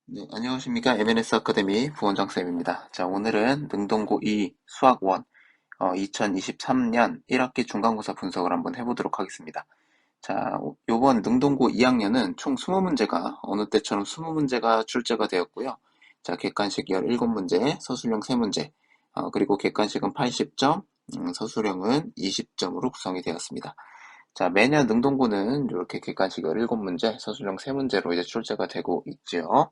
네, 안녕하십니까. MNS 아카데미 부원장쌤입니다. 자, 오늘은 능동고 2 수학 1, 2023년 1학기 중간고사 분석을 한번 해보도록 하겠습니다. 자, 요번 능동고 2학년은 총 20문제가, 어느 때처럼 20문제가 출제가 되었고요. 자, 객관식 17문제, 서술형 3문제, 그리고 객관식은 80점, 서술형은 20점으로 구성이 되었습니다. 자, 매년 능동고는 이렇게 객관식 17문제, 서술형 3문제로 이제 출제가 되고 있죠.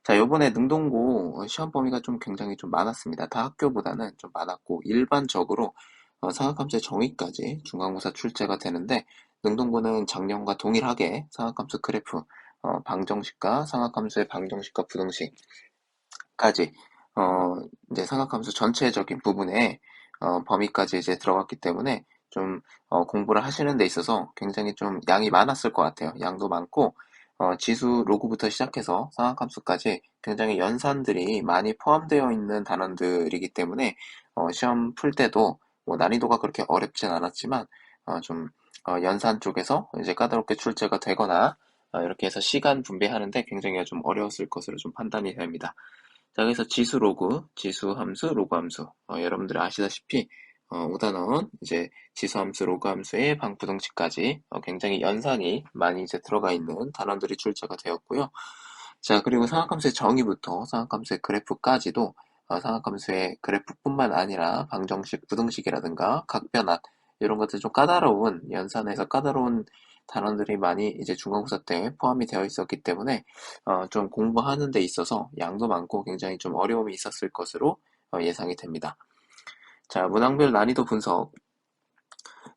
자, 요번에 능동고 시험 범위가 좀 굉장히 좀 많았습니다. 다 학교보다는 좀 많았고, 일반적으로 상학함수의 정의까지 중간고사 출제가 되는데, 능동고는 작년과 동일하게 상학함수 그래프, 방정식과 상학함수의 방정식과 부등식까지, 어, 이제 상학함수 전체적인 부분에 범위까지 이제 들어갔기 때문에 좀 공부를 하시는 데 있어서 굉장히 좀 양이 많았을 것 같아요. 양도 많고, 지수 로그부터 시작해서 상학함수까지 굉장히 연산들이 많이 포함되어 있는 단원들이기 때문에 시험 풀 때도 뭐 난이도가 그렇게 어렵진 않았지만 좀 연산 쪽에서 이제 까다롭게 출제가 되거나 이렇게 해서 시간 분배하는데 굉장히 좀 어려웠을 것으로 좀 판단이 됩니다. 자, 그래서 지수 로그, 지수 함수, 로그 함수. 여러분들 아시다시피 5단원 이제 지수 함수, 로그 함수의 방부등식까지 굉장히 연산이 많이 이제 들어가 있는 단원들이 출제가 되었고요. 자, 그리고 상학함수의 정의부터 상학함수의 그래프까지도 상학함수의 그래프뿐만 아니라 방정식, 부등식이라든가 각변환 이런 것들 좀 까다로운 연산에서 까다로운 단원들이 많이 이제 중간고사 때 포함이 되어 있었기 때문에 좀 공부하는 데 있어서 양도 많고 굉장히 좀 어려움이 있었을 것으로 예상이 됩니다. 자, 문항별 난이도 분석.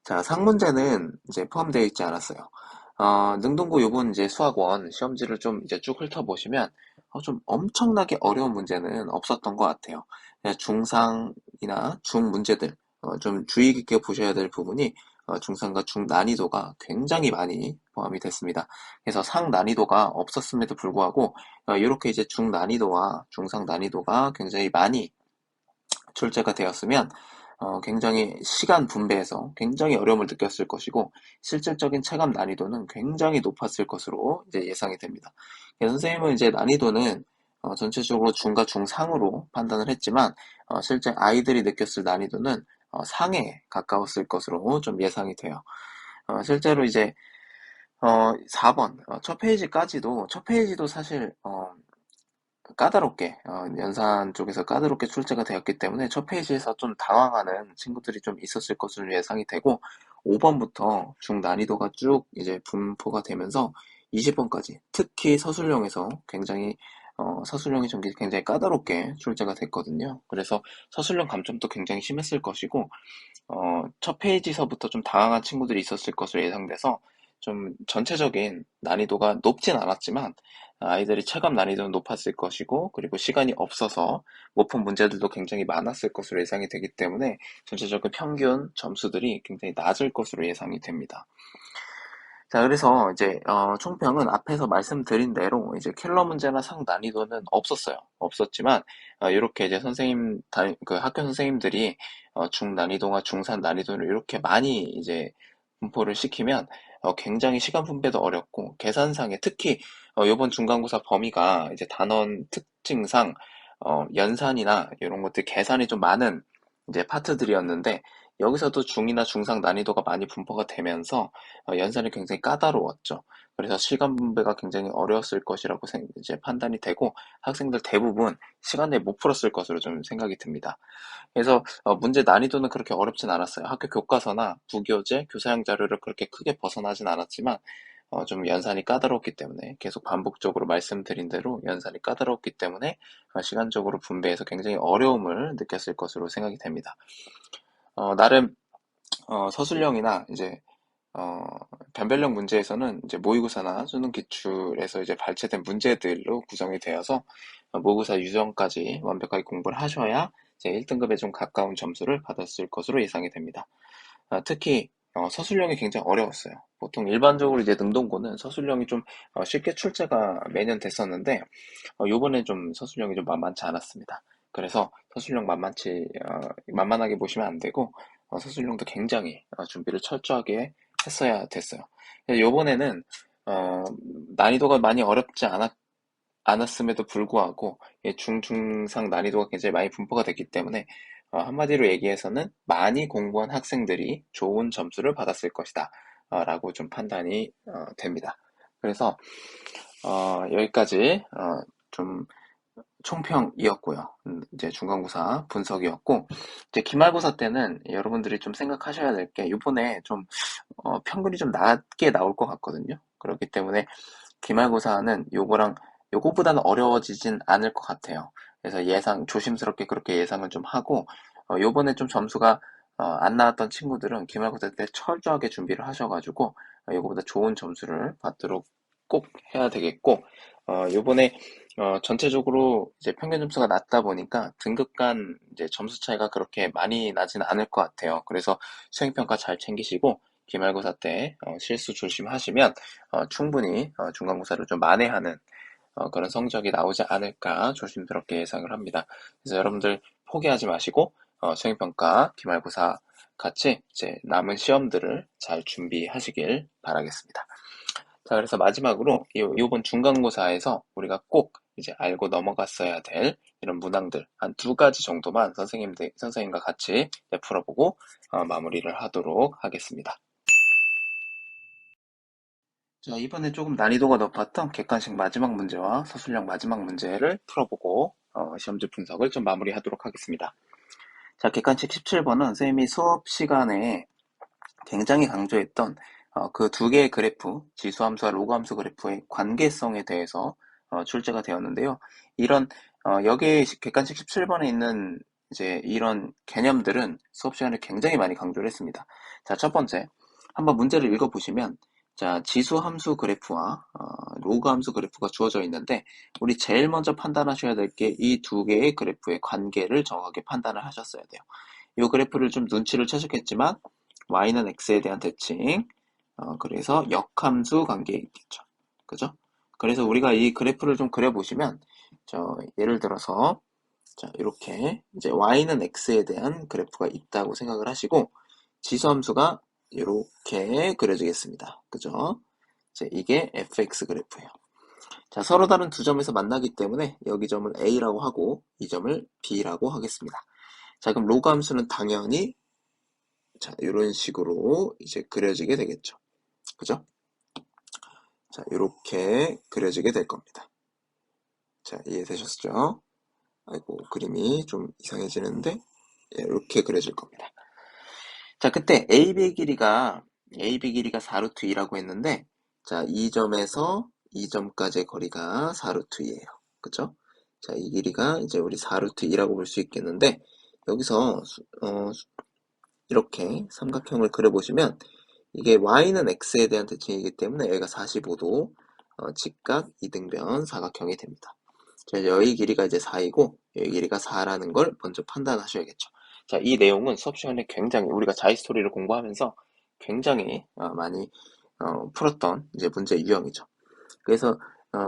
자, 상문제는 이제 포함되어 있지 않았어요. 능동고 요번 이제 수학원 시험지를 좀 이제 쭉 훑어보시면 좀 엄청나게 어려운 문제는 없었던 것 같아요. 그냥 중상이나 중 문제들 좀 주의 깊게 보셔야 될 부분이 중상과 중 난이도가 굉장히 많이 포함이 됐습니다. 그래서 상 난이도가 없었음에도 불구하고 이렇게 이제 중 난이도와 중상 난이도가 굉장히 많이 출제가 되었으면 굉장히 시간 분배에서 굉장히 어려움을 느꼈을 것이고 실질적인 체감 난이도는 굉장히 높았을 것으로 이제 예상이 됩니다. 그래서 선생님은 이제 난이도는 전체적으로 중과 중상으로 판단을 했지만 실제 아이들이 느꼈을 난이도는 상에 가까웠을 것으로 좀 예상이 돼요. 실제로 이제 4번 첫 페이지까지도 첫 페이지도 사실 까다롭게 연산 쪽에서 까다롭게 출제가 되었기 때문에 첫 페이지에서 좀 당황하는 친구들이 좀 있었을 것으로 예상이 되고 5번부터 중난이도가 쭉 이제 분포가 되면서 20번까지 특히 서술형에서 굉장히 서술형이 좀 굉장히 까다롭게 출제가 됐거든요. 그래서 서술형 감점도 굉장히 심했을 것이고 첫 페이지서부터 좀 당황한 친구들이 있었을 것으로 예상돼서 좀 전체적인 난이도가 높진 않았지만 아이들이 체감 난이도는 높았을 것이고 그리고 시간이 없어서 못 푼 문제들도 굉장히 많았을 것으로 예상이 되기 때문에 전체적인 평균 점수들이 굉장히 낮을 것으로 예상이 됩니다. 자, 그래서 이제 총평은 앞에서 말씀드린 대로 이제 킬러 문제나 상 난이도는 없었어요. 없었지만 이렇게 이제 그 학교 선생님들이 중 난이도와 중산 난이도를 이렇게 많이 이제 분포를 시키면 굉장히 시간 분배도 어렵고 계산상에 특히 이번 중간고사 범위가 이제 단원 특징상 연산이나 이런 것들 계산이 좀 많은 이제 파트들이었는데 여기서도 중이나 중상 난이도가 많이 분포가 되면서 연산이 굉장히 까다로웠죠. 그래서 시간 분배가 굉장히 어려웠을 것이라고 이제 판단이 되고 학생들 대부분 시간 내에 못 풀었을 것으로 좀 생각이 듭니다. 그래서 문제 난이도는 그렇게 어렵진 않았어요. 학교 교과서나 부교재, 교사형 자료를 그렇게 크게 벗어나진 않았지만 좀 연산이 까다롭기 때문에 계속 반복적으로 말씀드린 대로 연산이 까다롭기 때문에 시간적으로 분배해서 굉장히 어려움을 느꼈을 것으로 생각이 됩니다. 나름 서술형이나 이제 어, 변별력 문제에서는 이제 모의고사나 수능 기출에서 이제 발췌된 문제들로 구성이 되어서 모의고사 유형까지 완벽하게 공부를 하셔야 이제 1등급에 좀 가까운 점수를 받았을 것으로 예상이 됩니다. 특히 서술형이 굉장히 어려웠어요. 보통 일반적으로 이제 능동고는 서술형이 좀 쉽게 출제가 매년 됐었는데 요번에 좀 서술형이 좀 만만치 않았습니다. 그래서 서술형 만만하게 보시면 안 되고 서술형도 굉장히 준비를 철저하게 했어야 됐어요. 요번에는 어, 난이도가 많이 어렵지 않았음에도 불구하고 중상 난이도가 굉장히 많이 분포가 됐기 때문에 한마디로 얘기해서는 많이 공부한 학생들이 좋은 점수를 받았을 것이다 라고 좀 판단이 됩니다. 그래서 여기까지 좀 총평이었고요. 이제 중간고사 분석이었고, 이제 기말고사 때는 여러분들이 좀 생각하셔야 될 게, 이번에 좀, 평균이 좀 낮게 나올 것 같거든요. 그렇기 때문에 기말고사는 요거보다는 어려워지진 않을 것 같아요. 그래서 조심스럽게 그렇게 예상을 좀 하고, 요번에 좀 점수가, 안 나왔던 친구들은 기말고사 때 철저하게 준비를 하셔가지고, 요거보다 좋은 점수를 받도록 꼭 해야 되겠고, 요번에 전체적으로 이제 평균 점수가 낮다 보니까 등급 간 이제 점수 차이가 그렇게 많이 나지는 않을 것 같아요. 그래서 수행평가 잘 챙기시고 기말고사 때 실수 조심하시면 충분히 중간고사를 좀 만회하는 그런 성적이 나오지 않을까 조심스럽게 예상을 합니다. 그래서 여러분들 포기하지 마시고 수행평가, 기말고사 같이 이제 남은 시험들을 잘 준비하시길 바라겠습니다. 자, 그래서 마지막으로 이번 중간고사에서 우리가 꼭 이제 알고 넘어갔어야 될 이런 문항들 한 두 가지 정도만 선생님과 같이 풀어보고 마무리를 하도록 하겠습니다. 자, 이번에 조금 난이도가 높았던 객관식 마지막 문제와 서술형 마지막 문제를 풀어보고 시험지 분석을 좀 마무리하도록 하겠습니다. 자, 객관식 17번은 선생님이 수업 시간에 굉장히 강조했던 그 두 개의 그래프, 지수함수와 로그함수 그래프의 관계성에 대해서 출제가 되었는데요. 이런 여기 객관식 17번에 있는 이제 이런 개념들은 수업 시간에 굉장히 많이 강조를 했습니다. 자, 첫 번째, 한번 문제를 읽어보시면 자, 지수함수 그래프와 로그함수 그래프가 주어져 있는데 우리 제일 먼저 판단하셔야 될 게 이 두 개의 그래프의 관계를 정확하게 판단을 하셨어야 돼요. 이 그래프를 좀 눈치를 채셨겠지만 y는 x에 대한 대칭, 그래서 역함수 관계있겠죠. 그죠? 그래서 우리가 이 그래프를 좀 그려보시면, 예를 들어서, 자, 이렇게, 이제 y는 x에 대한 그래프가 있다고 생각을 하시고, 지수함수가 이렇게 그려지겠습니다. 그죠? 이게 fx 그래프예요. 자, 서로 다른 두 점에서 만나기 때문에 여기 점을 a라고 하고, 이 점을 b라고 하겠습니다. 자, 그럼 로그 함수는 당연히 자, 이런 식으로 이제 그려지게 되겠죠. 그죠? 자, 이렇게 그려지게 될 겁니다. 자, 이해되셨죠? 아이고, 그림이 좀 이상해지는데, 예, 이렇게 그려질 겁니다. 자, 그때 AB 길이가 4루트 2라고 했는데, 자, 이 점에서 이 점까지의 거리가 4루트 2예요. 그죠? 자, 이 길이가 이제 우리 4루트 2라고 볼 수 있겠는데, 여기서, 이렇게 삼각형을 그려보시면, 이게 y는 x에 대한 대칭이기 때문에 여기가 45도 직각 이등변 사각형이 됩니다. 자, 여기 길이가 이제 4이고 여기 길이가 4라는 걸 먼저 판단하셔야겠죠. 자, 이 내용은 수업 시간에 굉장히 우리가 자이스토리를 공부하면서 굉장히 많이 풀었던 이제 문제 유형이죠. 그래서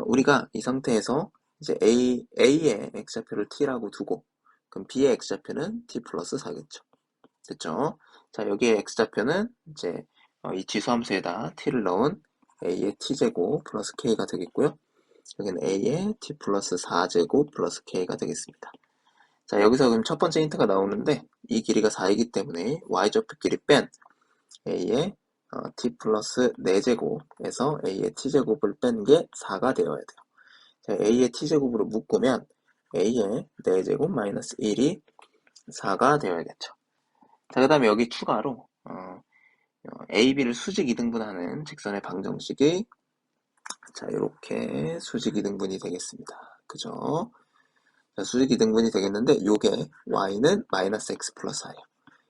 우리가 이 상태에서 이제 A의 x좌표를 t라고 두고 그럼 B의 x좌표는 t 플러스 4겠죠. 됐죠? 자, 여기에 x좌표는 이제 이 지수함수에다 t를 넣은 a의 t제곱 플러스 k가 되겠고요. 여기는 a의 t 플러스 4제곱 플러스 k가 되겠습니다. 자, 여기서 그럼 첫 번째 힌트가 나오는데 이 길이가 4이기 때문에 y좌표 길이 뺀 a의 t 플러스 4제곱에서 a의 t제곱을 뺀 게 4가 되어야 돼요. 자, a의 t제곱으로 묶으면 a의 4제곱 마이너스 1이 4가 되어야겠죠. 자, 그 다음에 여기 추가로 A, B를 수직 이등분하는 직선의 방정식이 자, 이렇게 수직 이등분이 되겠습니다. 그죠? 자, 수직 이등분이 되겠는데 요게 y는 마이너스 x 플러스 4예요.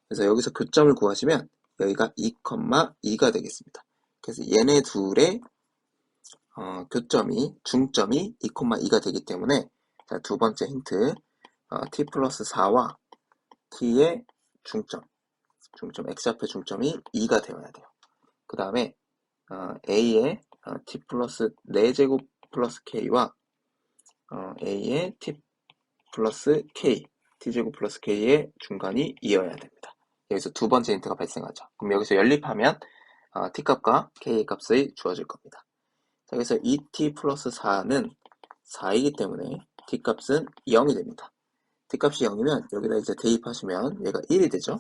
그래서 여기서 교점을 구하시면 여기가 2,2가 되겠습니다. 그래서 얘네 둘의 중점이 2,2가 되기 때문에 자, 두 번째 힌트 t 플러스 4와 t의 중점 x좌표 중점이 2가 되어야 돼요. 그 다음에 a의 t 플러스 4제곱 플러스 k와 a의 t 플러스 k, t제곱 플러스 k의 중간이 2여야 됩니다. 여기서 두 번째 힌트가 발생하죠. 그럼 여기서 연립하면 t 값과 k 값이 주어질 겁니다. 자, 그래서 2t 플러스 4는 4이기 때문에 t값은 0이 됩니다. t값이 0이면 여기다 이제 대입하시면 얘가 1이 되죠.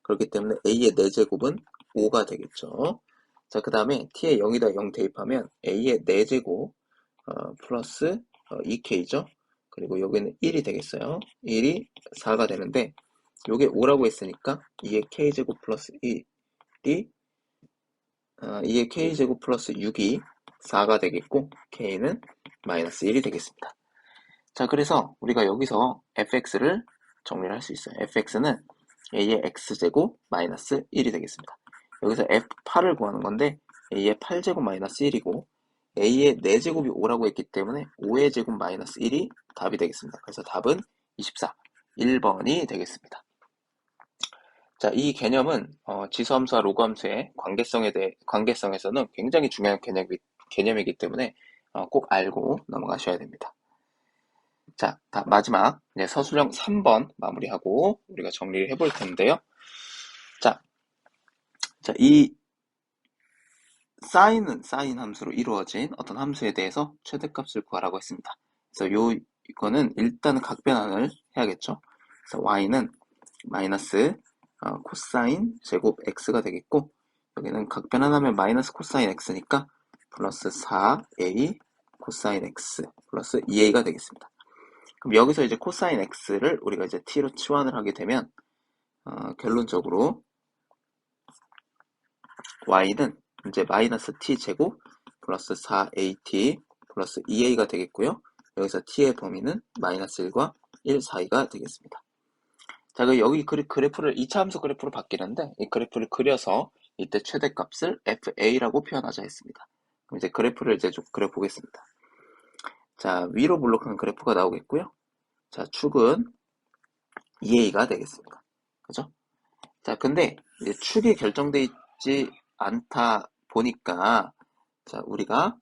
그렇기 때문에 a의 4제곱은 5가 되겠죠. 자, 그 다음에 t에 0이다 0 대입하면 a의 4제곱 플러스 2k죠. 그리고 여기는 1이 되겠어요. 1이 4가 되는데 요게 5라고 했으니까 2의 k제곱 플러스 1이 2의 k제곱 플러스 6이 4가 되겠고 k는 마이너스 1이 되겠습니다. 자, 그래서 우리가 여기서 fx를 정리를 할 수 있어요. fx는 a의 x제곱 마이너스 1이 되겠습니다. 여기서 f8을 구하는 건데 a의 8제곱 마이너스 1이고 a의 4제곱이 5라고 했기 때문에 5의 제곱 마이너스 1이 답이 되겠습니다. 그래서 답은 24, 1번이 되겠습니다. 자, 이 개념은 지수함수와 로그함수의 관계성에서는 굉장히 중요한 개념이기 때문에 꼭 알고 넘어가셔야 됩니다. 자, 마지막 이제 서술형 3번 마무리하고 우리가 정리를 해볼 텐데요. 자, 이 사인 함수로 이루어진 어떤 함수에 대해서 최대값을 구하라고 했습니다. 그래서 이거는 일단은 각변환을 해야겠죠. 그래서 y는 마이너스 코사인 제곱 x가 되겠고 여기는 각변환하면 마이너스 코사인 x니까 플러스 4a 코사인 x 플러스 2a가 되겠습니다. 그럼 여기서 이제 코사인 x를 우리가 이제 t로 치환을 하게 되면 결론적으로 y는 이제 마이너스 t 제곱 플러스 4at 플러스 2a가 되겠고요. 여기서 t의 범위는 마이너스 1과 1 사이가 되겠습니다. 자, 여기 그래프를 2차 함수 그래프로 바뀌는데 이 그래프를 그려서 이때 최대값을 fa라고 표현하자 했습니다. 그럼 이제 그래프를 이제 좀 그려보겠습니다. 자, 위로 블록한 그래프가 나오겠고요. 자, 축은 2a가 되겠습니다. 그죠? 자, 근데 이제 축이 결정되어 있지 않다 보니까 자, 우리가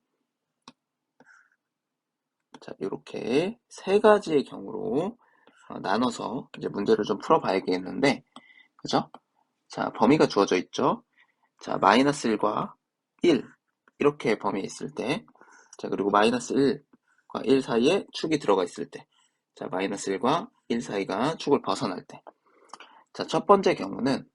자, 이렇게 세 가지의 경우로 나눠서 이제 문제를 좀 풀어봐야겠는데, 그죠? 자, 범위가 주어져 있죠? 자, 마이너스 1과 1 이렇게 범위에 있을 때, 자, 그리고 마이너스 1과 1 사이에 축이 들어가 있을 때, 자, 마이너스 1과 1 사이가 축을 벗어날 때, 자, 첫 번째 경우는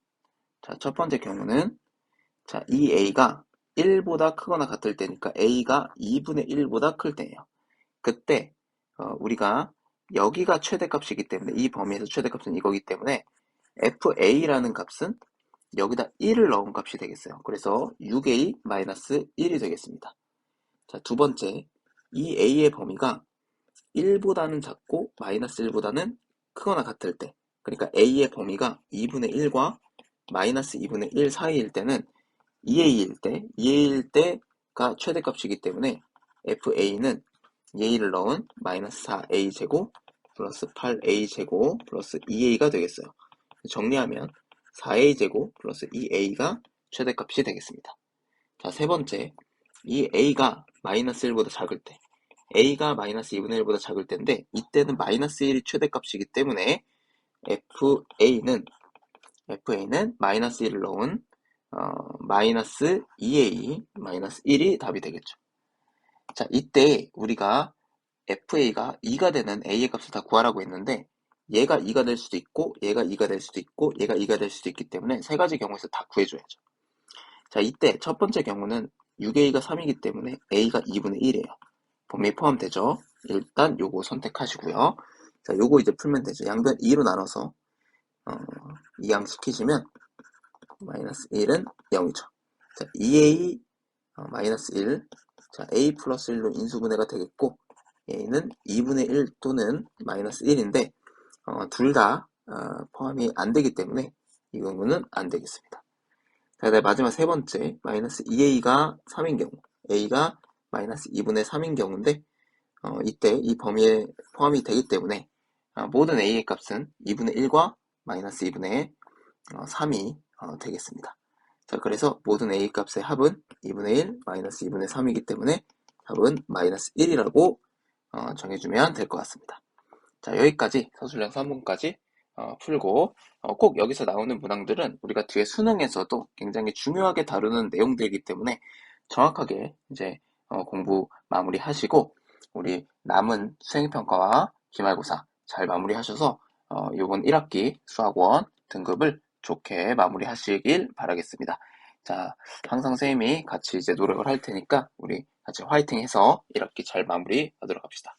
자, 이 a가 1보다 크거나 같을 때니까 a가 2분의 1보다 클 때예요. 그때 우리가 여기가 최대값이기 때문에 이 범위에서 최대값은 이거기 때문에 fa라는 값은 여기다 1을 넣은 값이 되겠어요. 그래서 6a-1이 되겠습니다. 자, 두 번째, 이 a의 범위가 1보다는 작고 마이너스 1보다는 크거나 같을 때, 그러니까 a의 범위가 2분의 1과 마이너스 2분의 1 사이일 때는 2a일 때가 최대값이기 때문에 fa는 2a를 넣은 마이너스 4a 제곱 플러스 8a 제곱 플러스 2a가 되겠어요. 정리하면 4a 제곱 플러스 2a가 최대값이 되겠습니다. 자, 세 번째, 이 a가 마이너스 1보다 작을 때, a가 마이너스 2분의 1보다 작을 때인데 이때는 마이너스 1이 최대값이기 때문에 fa는 마이너스 1을 넣은 마이너스 2a 마이너스 1이 답이 되겠죠. 자, 이때 우리가 fa가 2가 되는 a의 값을 다 구하라고 했는데 얘가 2가 될 수도 있고 얘가 2가 될 수도 있고 얘가 2가 될 수도 있기 때문에 세 가지 경우에서 다 구해줘야죠. 자, 이때 첫 번째 경우는 6a가 3이기 때문에 a가 2분의 1이에요. 범위에 포함되죠. 일단 요거 선택하시고요. 자, 요거 이제 풀면 되죠. 양변 2로 나눠서 이항시키시면 마이너스 1은 0이죠. 자, 2a 마이너스 1, 자, a 플러스 1로 인수분해가 되겠고 a는 2분의 1 또는 마이너스 1인데 둘 다 포함이 안 되기 때문에 이 경우는 안 되겠습니다. 자, 마지막 세 번째 마이너스 2a가 3인 경우 a가 마이너스 2분의 3인 경우인데 이때 이 범위에 포함이 되기 때문에 모든 a의 값은 2분의 1과 마이너스 2분의 3이 되겠습니다. 자, 그래서 모든 a 값의 합은 2분의 1 마이너스 2분의 3이기 때문에 답은 마이너스 1이라고 정해주면 될 것 같습니다. 자, 여기까지 서술형 3번까지 풀고 꼭 여기서 나오는 문항들은 우리가 뒤에 수능에서도 굉장히 중요하게 다루는 내용들이기 때문에 정확하게 이제 공부 마무리하시고 우리 남은 수행평가와 기말고사 잘 마무리하셔서 이번 1학기 수학원 등급을 좋게 마무리하시길 바라겠습니다. 자, 항상 선생님이 같이 이제 노력을 할 테니까 우리 같이 화이팅 해서 1학기 잘 마무리하도록 합시다.